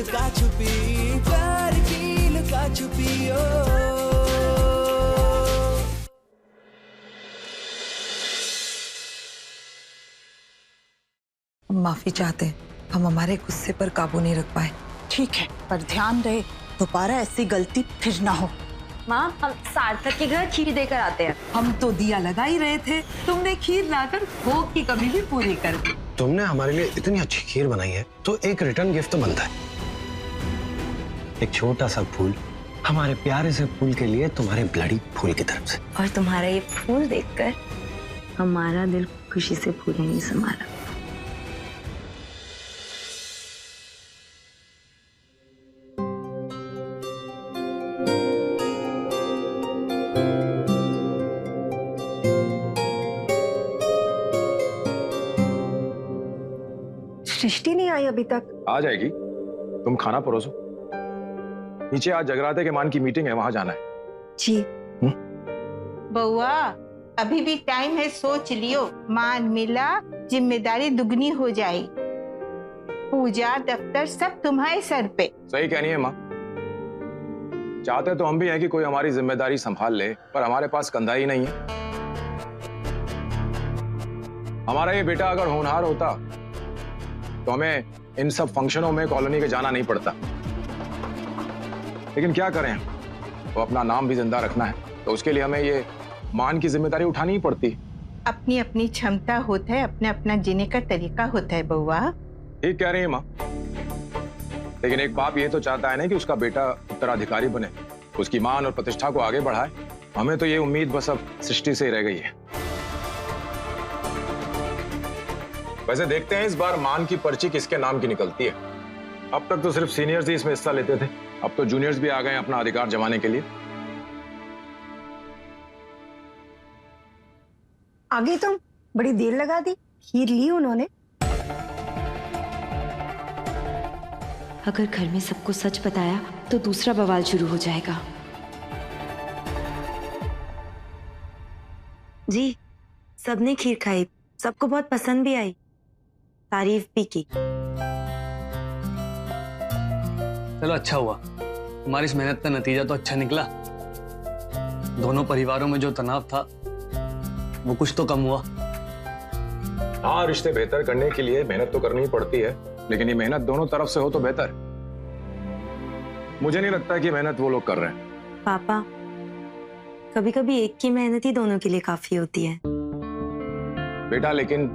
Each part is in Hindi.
लुका छुपी, प्यार की लुका छुपी ओ। माफी चाहते हैं, हम हमारे गुस्से पर काबू नहीं रख पाए। ठीक है, पर ध्यान रहे दोबारा ऐसी गलती फिर ना हो। माँ, हम सार्थक के घर खीर देकर आते हैं। हम तो दिया लगा ही रहे थे, तुमने खीर लाकर भोग की कमी भी पूरी कर दी। तुमने हमारे लिए इतनी अच्छी खीर बनाई है तो एक रिटर्न गिफ्ट तो बनता है। एक छोटा सा फूल हमारे प्यारे से फूल के लिए तुम्हारे ब्लडी फूल की तरफ से। और तुम्हारा ये फूल देखकर हमारा दिल खुशी से फूले नहीं समा रहा। सृष्टि नहीं आई अभी तक? आ जाएगी, तुम खाना परोसो। नीचे आज जगराते के मान की मीटिंग है, वहां जाना है। जी। बउआ, अभी भी टाइम है, सोच लियो। मान मिला, जिम्मेदारी दुगनी हो जाए। पूजा दफ्तर सब तुम्हारे सर पे। सही कहनी है माँ। चाहते तो हम भी हैं कि कोई हमारी जिम्मेदारी संभाल ले, पर हमारे पास कंधा ही नहीं है। हमारा ये बेटा अगर होनहार होता तो हमें इन सब फंक्शनों में कॉलोनी के जाना नहीं पड़ता। लेकिन क्या करें, वो अपना नाम भी जिंदा रखना है, तो उसके लिए हमें ये मान की जिम्मेदारी उठानी ही पड़ती है। अपनी अपनी क्षमता होता है, अपना अपना जीने का तरीका होता है बउआ। ठीक कह रही है माँ, लेकिन एक बाप ये तो चाहता है ना कि उसका बेटा उत्तराधिकारी बने, उसकी मान और प्रतिष्ठा को आगे बढ़ाए। हमें तो ये उम्मीद बस अब सृष्टि से ही रह गई है। वैसे देखते हैं इस बार मान की पर्ची किसके नाम की निकलती है। अब तक तो सिर्फ सीनियर्स ही इसमें हिस्सा लेते थे, अब तो जूनियर्स भी आ गए अपना अधिकार जमाने के लिए। आगे तुम बड़ी देर लगा दी, खीर ली उन्होंने। अगर घर में सबको सच बताया तो दूसरा बवाल शुरू हो जाएगा। जी, सबने खीर खाई, सबको बहुत पसंद भी आई, तारीफ भी की। चलो अच्छा हुआ, हमारी इस मेहनत का नतीजा तो अच्छा निकला। दोनों परिवारों में जो तनाव था वो कुछ तो कम हुआ। हाँ, रिश्ते बेहतर करने के लिए मेहनत तो करनी ही पड़ती है, लेकिन ये मेहनत दोनों तरफ से हो तो बेहतर। मुझे नहीं लगता कि मेहनत वो लोग कर रहे हैं। पापा, कभी कभी एक की मेहनत ही दोनों के लिए काफी होती है। बेटा, लेकिन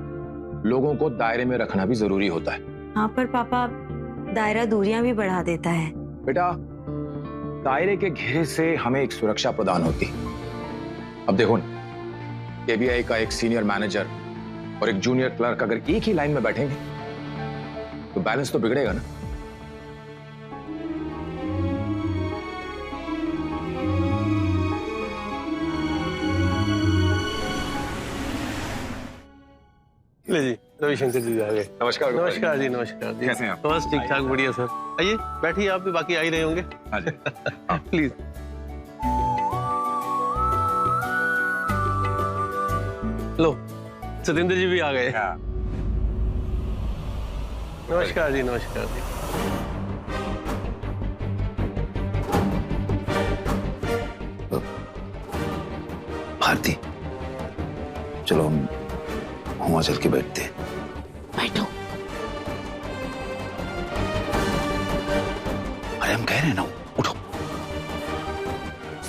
लोगों को दायरे में रखना भी जरूरी होता है। हाँ, पर पापा दायरा दूरियां भी बढ़ा देता है। बेटा, दायरे के घेरे से हमें एक सुरक्षा प्रदान होती। अब देखो, केबीआई का एक सीनियर मैनेजर और एक जूनियर क्लर्क अगर एक ही लाइन में बैठेंगे तो बैलेंस तो बिगड़ेगा ना। ले जी, रविशंकर जी आ गए। नमस्कार। नमस्कार जी, नमस्कार जी। कैसे हैं आप? बस ठीक ठाक, बढ़िया सर। आइए बैठिए, आप भी बाकी आ ही रहे होंगे। हाँ जी। प्लीज। लो, सतेंद्र जी भी आ गए। नमस्कार जी, नमस्कार जी। भारती, चलो हम वहां चल के बैठते हैं। बैठो। अरे हम कह रहे हैं ना, उठो।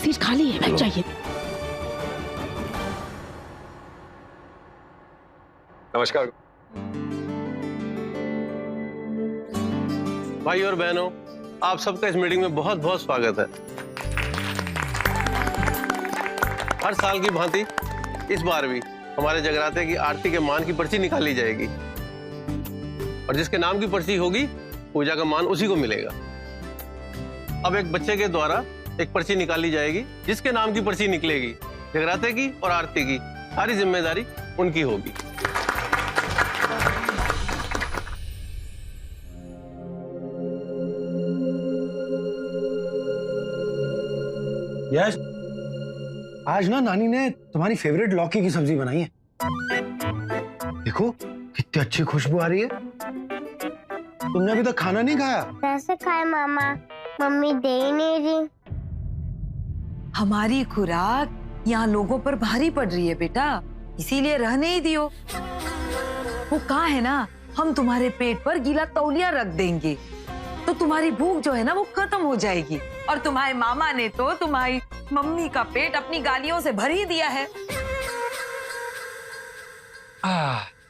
सीट खाली है, बैठ जाइए। नमस्कार भाई और बहनों, आप सबका इस मीटिंग में बहुत बहुत स्वागत है। हर साल की भांति इस बार भी हमारे जगराते की आरती के मान की पर्ची निकाली जाएगी और जिसके नाम की पर्ची होगी पूजा का मान उसी को मिलेगा। अब एक बच्चे के द्वारा एक पर्ची निकाली जाएगी, जिसके नाम की पर्ची निकलेगी जगराते की और आरती की सारी जिम्मेदारी उनकी होगी। यस, आज ना नानी ने तुम्हारी फेवरेट लौकी की सब्जी बनाई है। देखो कितनी अच्छी खुशबू आ रही है। तुमने अभी तक खाना नहीं खाया? कैसे खाए मामा, मम्मी दे ही नहीं रही। हमारी खुराक यहाँ लोगों पर भारी पड़ रही है बेटा, इसीलिए रहने ही दियो। वो कहा है ना, हम तुम्हारे पेट पर गीला तौलिया रख देंगे तो तुम्हारी भूख जो है ना वो खत्म हो जाएगी। और तुम्हारे मामा ने तो तुम्हारी मम्मी का पेट अपनी गालियों से भर ही दिया है।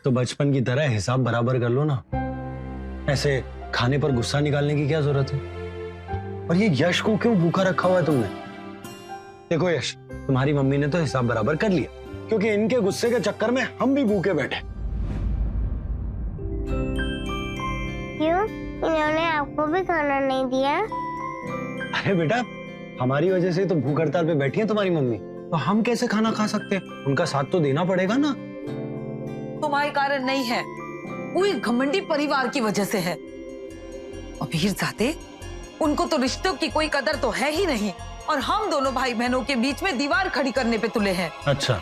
तो बचपन की तरह हिसाब बराबर कर लो ना, ऐसे खाने पर गुस्सा निकालने की क्या जरूरत है? और ये यश को क्यों भूखा रखा हुआ है तुमने? देखो यश, तुम्हारी मम्मी ने तो हिसाब बराबर कर लिया, क्योंकि इनके गुस्से के चक्कर में हम भी भूखे बैठे। क्यों? इन्होंने आपको भी खाना नहीं दिया? अरे बेटा, हमारी वजह से तो भूख हड़ताल पे बैठी है तुम्हारी मम्मी, तो हम कैसे खाना खा सकते हैं? उनका साथ तो देना पड़ेगा ना। तुम्हारे कारण नहीं है, पूरी घमंडी परिवार की वजह से है। अबीर जाते, उनको तो रिश्तों की कोई कदर तो है ही नहीं, और हम दोनों भाई बहनों के बीच में दीवार खड़ी करने पे तुले हैं। अच्छा,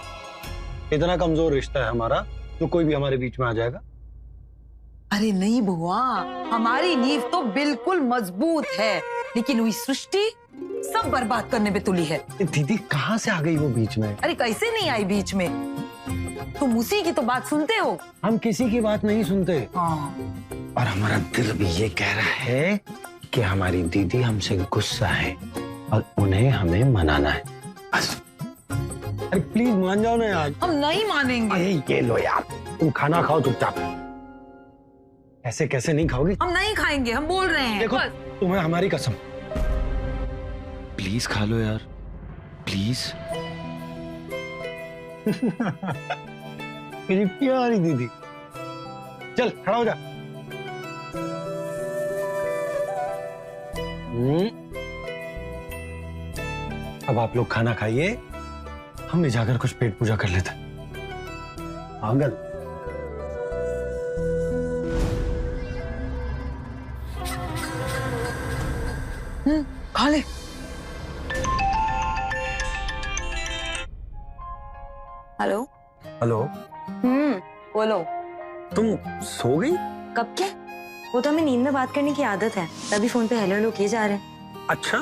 इतना कमजोर रिश्ता है हमारा जो कोई भी हमारे बीच में आ जाएगा? अरे नहीं बुआ, हमारी नींव तो बिल्कुल मजबूत है, लेकिन हुई सृष्टि सब बर्बाद करने पे तुली है। दीदी कहाँ से आ गई वो बीच में? अरे कैसे नहीं आई बीच में, तुम उसी की तो बात सुनते हो। हम किसी की बात नहीं सुनते। हाँ। और हमारा दिल भी ये कह रहा है कि हमारी दीदी हमसे गुस्सा है और उन्हें हमें मनाना है। बस, अरे प्लीज मान जाओ ना यार। हम नहीं मानेंगे। अरे ये लो यार, तुम खाना खाओ चुपचाप। ऐसे कैसे नहीं खाओगी? हम नहीं खाएंगे, हम बोल रहे हैं। देखो, तुम्हें हमारी कसम। प्लीज खा लो यार, प्लीज। मेरी प्यारी दीदी, चल खड़ा हो जा। अब आप लोग खाना खाइए, हम भी जाकर कुछ पेट पूजा कर लेते हैं। पागल। खा ले। हेलो। हेलो। बोलो। तुम सो गई? कब के? वो तो हमें नींद में बात करने की आदत है, तभी फोन पे हेलो हेलो किए जा रहे हैं। अच्छा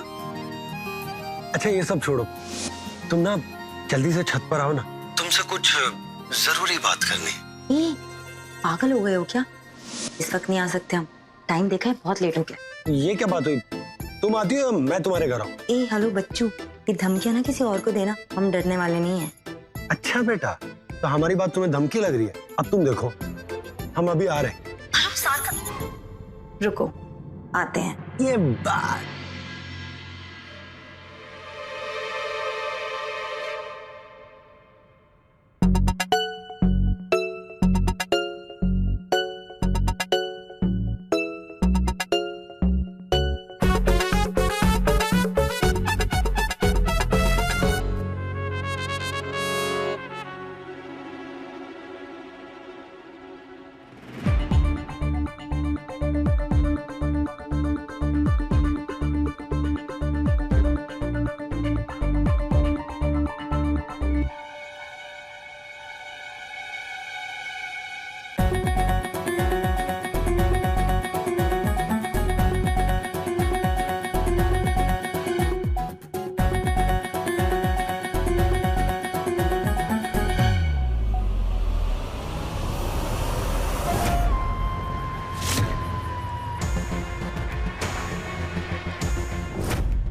अच्छा, ये सब छोड़ो, तुम ना जल्दी से छत पर आओ ना, तुमसे कुछ जरूरी बात करनी। पागल हो गए हो क्या? इस वक्त नहीं आ सकते हम, टाइम देखा है, बहुत लेट हो गया। ये क्या बात हुई? तुम आती हो, मैं तुम्हारे घर आऊं? हेलो बच्चू, ये धमकियां ना किसी और को देना, हम डरने वाले नहीं हैं। अच्छा बेटा, तो हमारी बात तुम्हें धमकी लग रही है? अब तुम देखो, हम अभी आ रहे हैं। रुको, आते हैं। ये बात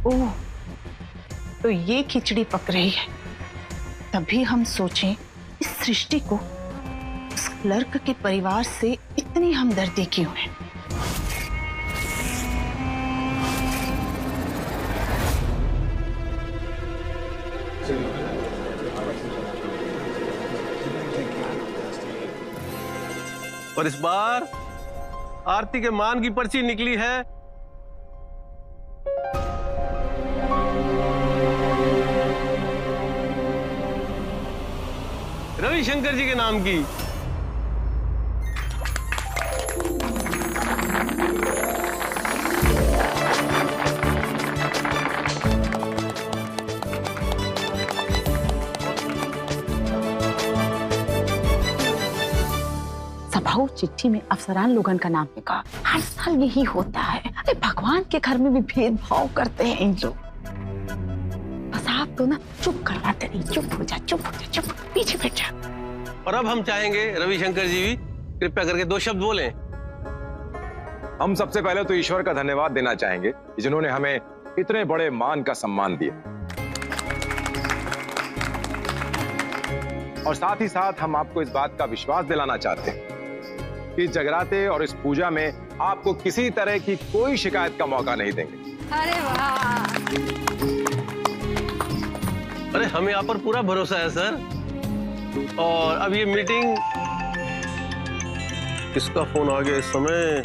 ओह, तो ये खिचड़ी पक रही है। तभी हम सोचें इस सृष्टि को उस क्लर्क के परिवार से इतनी हमदर्दी क्यों है। और इस बार आरती के मान की पर्ची निकली है रविशंकर जी के नाम की। सभाऊ चिट्ठी में अफसरान लोगन का नाम लिखा। हर साल यही होता है। अरे भगवान के घर में भी भेदभाव करते हैं इन लोग। बस आप तो ना चुप करवाते नहीं। चुप हो जा, चुप हो जा, चुप, पीछे बैठ जा। और अब हम चाहेंगे रविशंकर जी भी कृपया करके 2 शब्द बोलें। हम सबसे पहले तो ईश्वर का धन्यवाद देना चाहेंगे जिन्होंने हमें इतने बड़े मान का सम्मान दिया, और साथ ही साथ हम आपको इस बात का विश्वास दिलाना चाहते हैं कि इस जगराते और इस पूजा में आपको किसी तरह की कोई शिकायत का मौका नहीं देंगे। अरे वाह! अरे हमें आप पर पूरा भरोसा है सर। और अब ये मीटिंग, किसका फोन आ गया इस समय?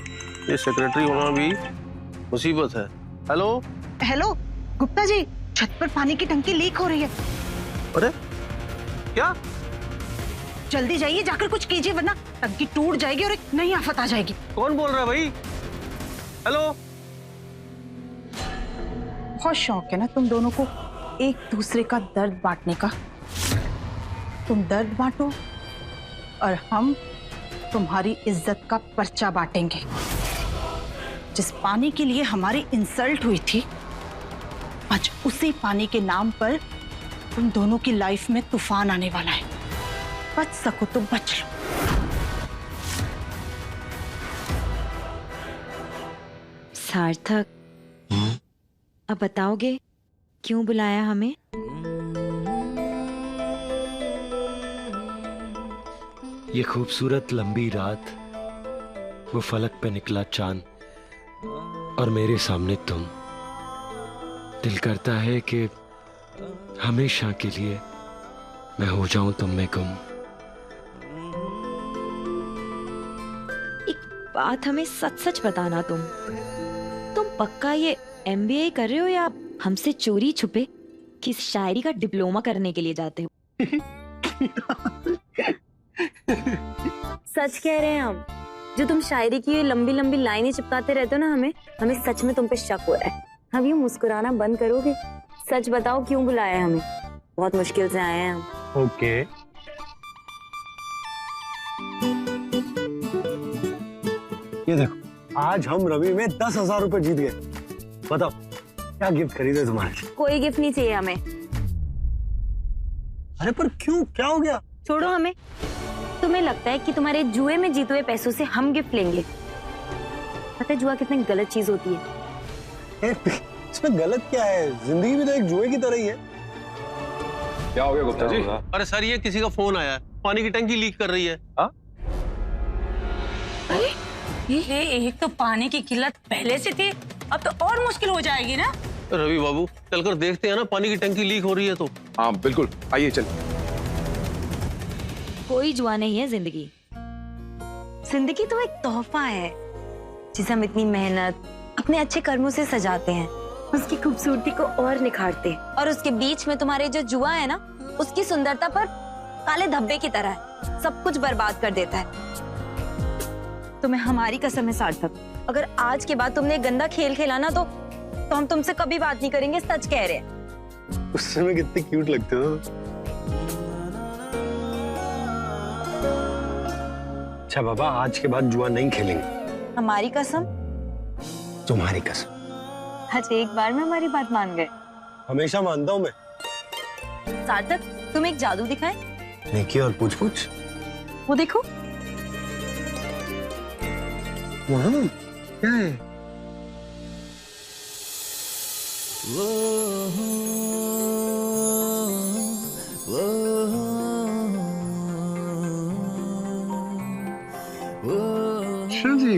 ये सेक्रेटरी होना भी मुसीबत है। हेलो हेलो गुप्ता जी, छत पर पानी की टंकी लीक हो रही है। अरे क्या? जल्दी जाइए, जाकर कुछ कीजिए वरना टंकी टूट जाएगी और एक नई आफत आ जाएगी। कौन बोल रहा है भाई? हेलो। बहुत शौक है ना तुम दोनों को एक दूसरे का दर्द बांटने का। तुम दर्द बांटो और हम तुम्हारी इज्जत का पर्चा बांटेंगे। जिस पानी के लिए हमारी इंसल्ट हुई थी, आज उसी पानी के नाम पर तुम दोनों की लाइफ में तूफान आने वाला है। बच सको तो बच लो। सार्थक, अब बताओगे क्यों बुलाया हमें? ये खूबसूरत लंबी रात, वो फलक पे निकला चांद और मेरे सामने तुम। दिल करता है कि हमेशा के लिए मैं हो जाऊं तुम में गुम। एक बात हमें सच सच बताना, तुम पक्का ये MBA कर रहे हो या हमसे चोरी छुपे किस शायरी का डिप्लोमा करने के लिए जाते हो? सच कह रहे हैं हम। जो तुम शायरी की ये लंबी लंबी लाइनें चिपकाते रहते हो ना, हमें सच में तुम पे शक हो रहा है। अब यूं मुस्कुराना बंद करोगे? सच बताओ क्यों बुलाया है हमें? बहुत मुश्किल से आए हैं हम। ओके। ये देखो, आज हम रवि में 10,000 रुपए जीत गए। बताओ क्या गिफ्ट खरीदे तुम्हारे लिए? कोई गिफ्ट नहीं चाहिए हमें। अरे पर क्यों, क्या हो गया? छोड़ो हमें। तुम्हें लगता है कि तुम्हारे जुए में जीते हुए पैसों से हम गिफ्ट लेंगे? पता है जुआ कितनी गलत चीज होती है। इसमें गलत क्या है? जिंदगी भी तो एक जुए की तरह ही है। क्या हो गया गुप्ता जी? अरे सर, ये किसी का फोन आया है, पानी की टंकी लीक कर रही है। अरे ये एक तो पानी की किल्लत पहले से थी, अब तो और मुश्किल हो जाएगी ना। रवि बाबू, चलकर देखते हैं ना, पानी की टंकी लीक हो रही है तो। हाँ बिल्कुल, आइए चल। कोई जुआ नहीं है जिंदगी। जिंदगी तो एक तोहफा है जिसे हम इतनी मेहनत अपने अच्छे कर्मों से सजाते हैं, उसकी खूबसूरती को और निखारते हैं। और उसके बीच में तुम्हारे जो जुआ है ना, उसकी सुंदरता पर काले धब्बे की तरह है, सब कुछ बर्बाद कर देता है। तुम्हें हमारी कसम है सार्थक, अगर आज के बाद तुमने गंदा खेल खेला ना तो हम तुमसे कभी बात नहीं करेंगे। सच कह रहे हैं। उस समय कितने क्यूट लगते हो। अच्छा बाबा, आज के बाद जुआ नहीं खेलेंगे। हमारी कसम? तुम्हारी कसम। आज एक बार में हमारी बात मान गए। हमेशा मानता हूँ मैं। सार्थक, तुम एक जादू दिखाए। नेकी और पूछ पूछ। वो देखो। वहाँ क्या है? अच्छा जी।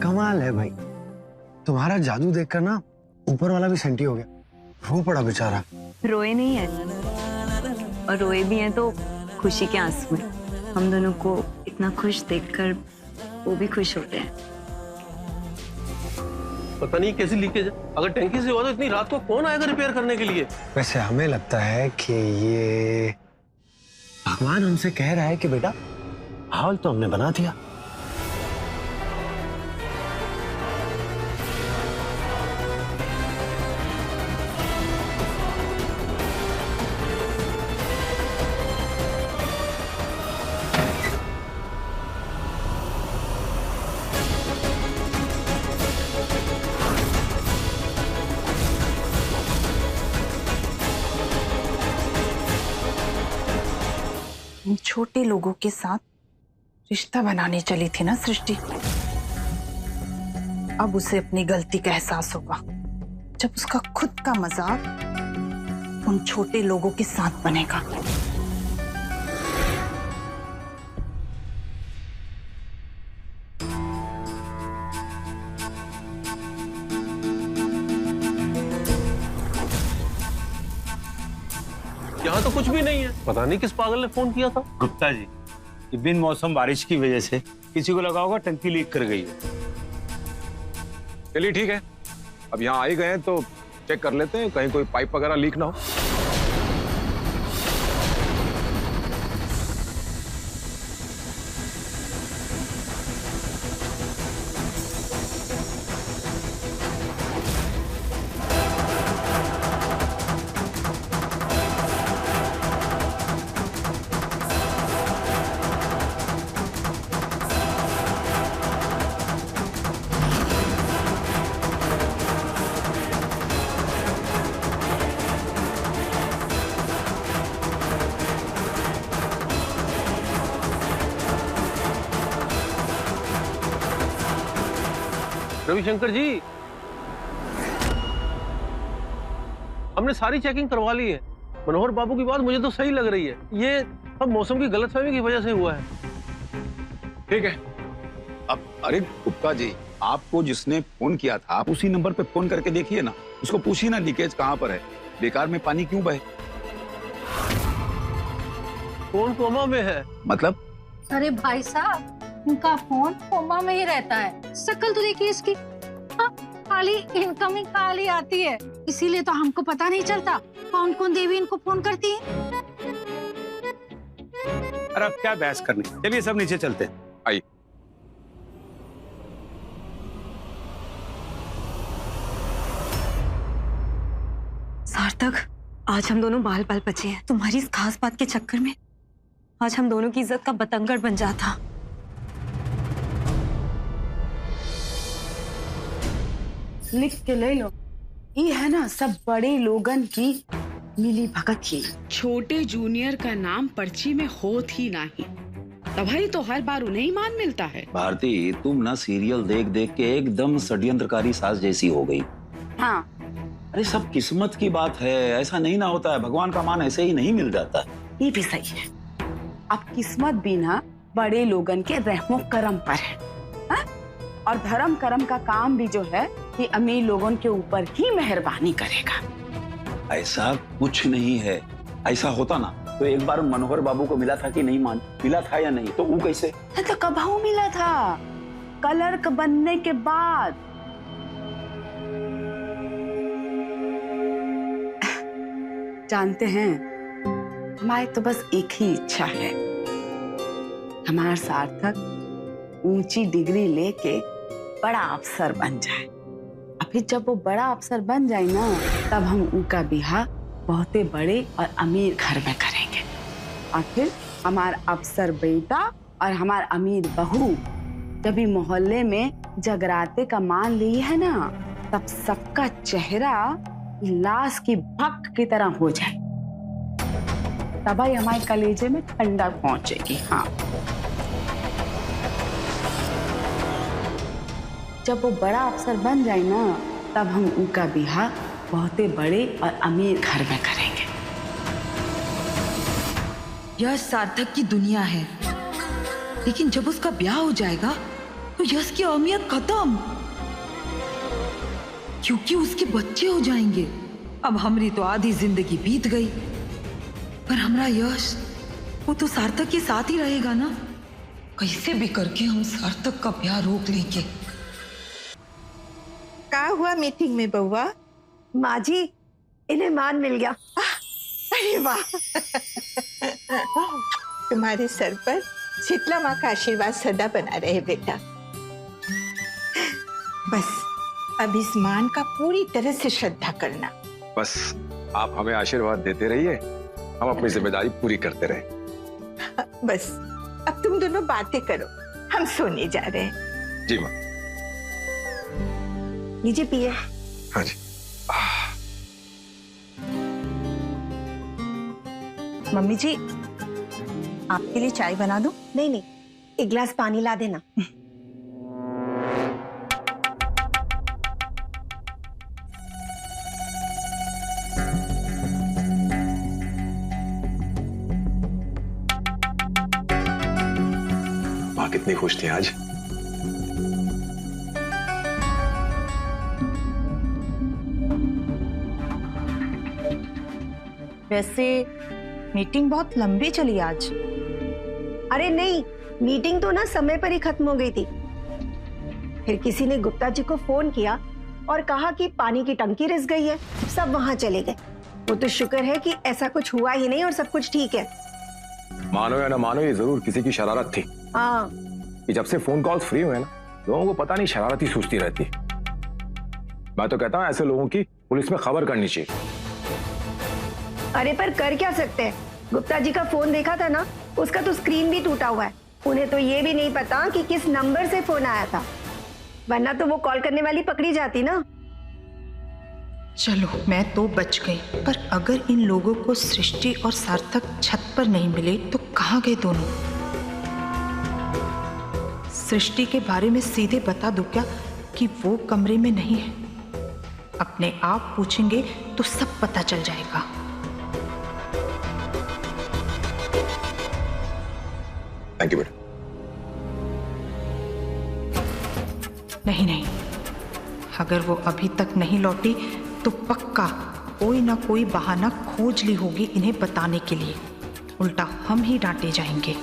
कमाल है भाई, तुम्हारा जादू देखकर ना ऊपर वाला भी सेंटी हो गया, रो पड़ा बेचारा। रोए नहीं है, और रोए भी हैं तो खुशी के आंसू में। हम दोनों को इतना खुश देखकर वो भी खुश होते हैं। पता नहीं कैसी लीकेज है। अगर टैंकी से हुआ तो इतनी रात को कौन आएगा रिपेयर करने के लिए? वैसे हमें लगता है कि ये भगवान हमसे कह रहा है कि बेटा हाल तो हमने बना दिया, इन छोटे लोगों के साथ रिश्ता बनाने चली थी ना सृष्टि। अब उसे अपनी गलती का एहसास होगा जब उसका खुद का मजाक उन छोटे लोगों के साथ बनेगा। यहाँ तो कुछ भी नहीं है। पता नहीं किस पागल ने फोन किया था। गुप्ता जी, ये बिन मौसम बारिश की वजह से किसी को लगा होगा टंकी लीक कर गई है। चलिए ठीक है, अब यहाँ आ ही गए हैं तो चेक कर लेते हैं कहीं कोई पाइप वगैरह लीक ना हो। रविशंकर जी, हमने सारी चेकिंग करवा ली है। मनोहर बाबू की बात मुझे तो सही लग रही है। ये सब मौसम की गलतफहमी की वजह से हुआ है। ठीक है। अब अरे गुप्ता जी, आपको जिसने फोन किया था आप उसी नंबर पे फोन करके देखिए ना, उसको पूछिए ना लीकेज कहाँ पर है, बेकार में पानी क्यों बहे। फोन कोमा में है। मतलब? अरे भाई साहब, उनका फोन कोमा में ही रहता है। शक्ल तो देखिए इसकी, हाँ, खाली इनकमिंग कॉल ही आती है, इसीलिए तो हमको पता नहीं चलता कौन कौन देवी इनको फोन करती है। अरे अब क्या बहस करनी, चलिए सब नीचे चलते हैं। आइए। सार्थक, आज हम दोनों बाल बाल बचे हैं। तुम्हारी इस खास बात के चक्कर में आज हम दोनों की इज्जत का बतंगड़ बन जाता। लिख के ले लो। ये है ना सब बड़े लोगन की मिली भगत ही। छोटे जूनियर का नाम पर्ची में होत ही नहीं, तभी तो हर बार उन्हें ही मान मिलता है। भारती, तुम ना सीरियल देख देख के एकदम षड्यंत्रकारी सास जैसी हो गई। हाँ। अरे सब किस्मत की बात है, ऐसा नहीं ना होता है। भगवान का मान ऐसे ही नहीं मिल जाता। ये भी सही है। अब किस्मत भी ना बड़े लोगन के रहमो करम पर है, हा? और धर्म करम का काम भी जो है ये अमीर लोगों के ऊपर ही मेहरबानी करेगा। ऐसा कुछ नहीं है। ऐसा होता ना तो एक बार मनोहर बाबू को मिला था कि नहीं, मान मिला था या नहीं, तो वो कैसे? तो कब मिला था? क्लर्क बनने के बाद। जानते हैं, हमारी तो बस एक ही इच्छा है, हमारा सार्थक ऊंची डिग्री लेके बड़ा अफसर बन जाए। और फिर जब वो बड़ा अफसर बन जाए ना, तब हम उनका बिहार बहुते बड़े और अमीर घर में करेंगे। और फिर हमारा अफसर बेटा और हमारा अमीर बहू जब भी मोहल्ले में जगराते का मान ली है ना, तब सबका चेहरा लाश की भक की तरह हो जाए, तभी हमारे कलेजे में ठंडक पहुंचेगी। हाँ, जब वो बड़ा अफसर बन जाए ना, तब हम उनका बिहार बहुते बड़े और अमीर घर में करेंगे। यश सार्थक की दुनिया है, लेकिन जब उसका ब्याह हो जाएगा तो यश की अहमियत खत्म, क्योंकि उसके बच्चे हो जाएंगे। अब हमारी तो आधी जिंदगी बीत गई, पर हमारा यश वो तो सार्थक के साथ ही रहेगा ना। कैसे भी करके हम सार्थक का ब्याह रोक लेंगे। क्या हुआ मीटिंग में बउआ? माँ जी, इन्हें मान मिल गया। अरे वाह! तुम्हारे सर पर शीतला माँ का आशीर्वाद सदा बना रहे बेटा। बस अब इस मान का पूरी तरह से श्रद्धा करना। बस आप हमें आशीर्वाद देते रहिए, हम अपनी जिम्मेदारी पूरी करते रहे। बस अब तुम दोनों बातें करो, हम सोने जा रहे हैं। जी माँ। लीजिए पिए। हाँ जी। मम्मी जी, आपके लिए चाय बना दूं? नहीं नहीं, एक गिलास पानी ला देना। माँ कितनी खुश थी आज। वैसे मीटिंग बहुत लंबी चली आज। अरे नहीं, मीटिंग तो ना समय पर ही खत्म हो गई थी। फिर किसी ने गुप्ता जी को फोन किया और कहा कि पानी की टंकी रिस गई है, सब वहां चले गए। वो तो शुक्र है कि ऐसा कुछ हुआ ही नहीं और सब कुछ ठीक है। मानो या ना मानो, ये जरूर किसी की शरारत थी। हाँ, कि जब से फोन कॉल्स फ्री हुए ना, लोगों को पता नहीं शरारत ही सूझती रहती। मैं तो कहता हूँ ऐसे लोगों की पुलिस में खबर करनी चाहिए। अरे पर कर क्या सकते हैं? गुप्ता जी का फोन देखा था ना, उसका तो स्क्रीन भी टूटा हुआ है। उन्हें तो ये भी नहीं पता कि किस नंबर से फोन आया था, वरना तो वो कॉल करने वाली पकड़ी जाती ना। चलो मैं तो बच गई, पर अगर इन लोगों को सृष्टि और सार्थक छत पर नहीं मिले तो कहाँ गए दोनों? सृष्टि के बारे में सीधे बता दूं क्या कि वो कमरे में नहीं है? अपने आप पूछेंगे तो सब पता चल जाएगा। थैंक यू बेटा। नहीं नहीं, अगर वो अभी तक नहीं लौटी तो पक्का कोई ना कोई बहाना खोज ली होगी इन्हें बताने के लिए। उल्टा हम ही डांटे जाएंगे।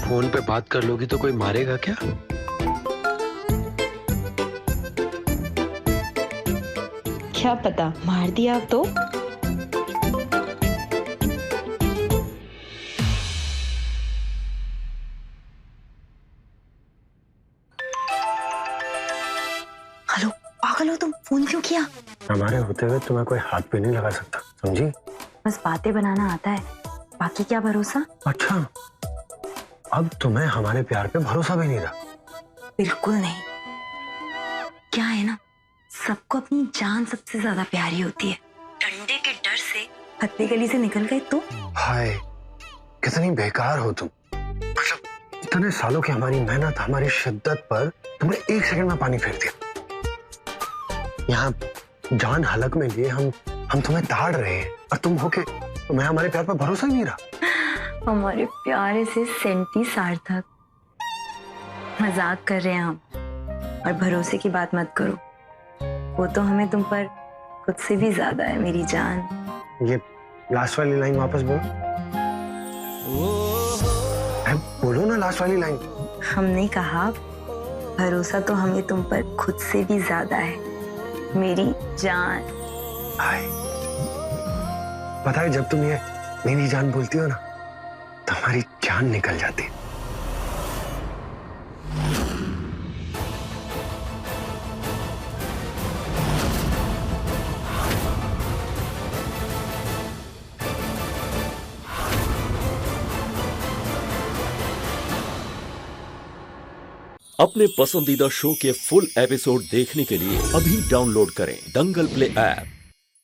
फोन पे बात कर लोगी तो कोई मारेगा क्या? क्या पता मार दिया तो। हेलो, पागल हो तुम? फोन क्यों किया? हमारे होते हुए तुम्हें कोई हाथ भी नहीं लगा सकता, समझी? बस बातें बनाना आता है, बाकी क्या भरोसा। अच्छा, अब तुम्हें हमारे प्यार पे भरोसा भी नहीं रहा? बिल्कुल नहीं। क्या है ना, सबको अपनी जान सबसे ज्यादा प्यारी होती है। डंडे के डर से हत्ती गली से निकल गए तो। हाय, कितनी बेकार हो तुम। मतलब इतने सालों की हमारी मेहनत, हमारी शिद्दत पर तुमने 1 सेकंड में पानी फेर दिया। यहाँ जान हलक में लिए हम तुम्हें ताड़ रहे हैं और तुम होके तुम्हें हमारे प्यार पर भरोसा ही नहीं रहा। हमारे प्यारे से सेंटी सार्थक, मजाक कर रहे हैं हम। और भरोसे की बात मत करो, वो तो हमें तुम पर खुद से भी ज्यादा है मेरी जान। ये लास्ट वाली लाइन वापस बोलो। बोलो ना लास्ट वाली लाइन। हमने कहा भरोसा तो हमें तुम पर खुद से भी ज्यादा है मेरी जान। पता है, जब तुम ये मेरी जान बोलती हो ना, तो हमारी जान निकल जाती है। अपने पसंदीदा शो के फुल एपिसोड देखने के लिए अभी डाउनलोड करें दंगल प्ले ऐप।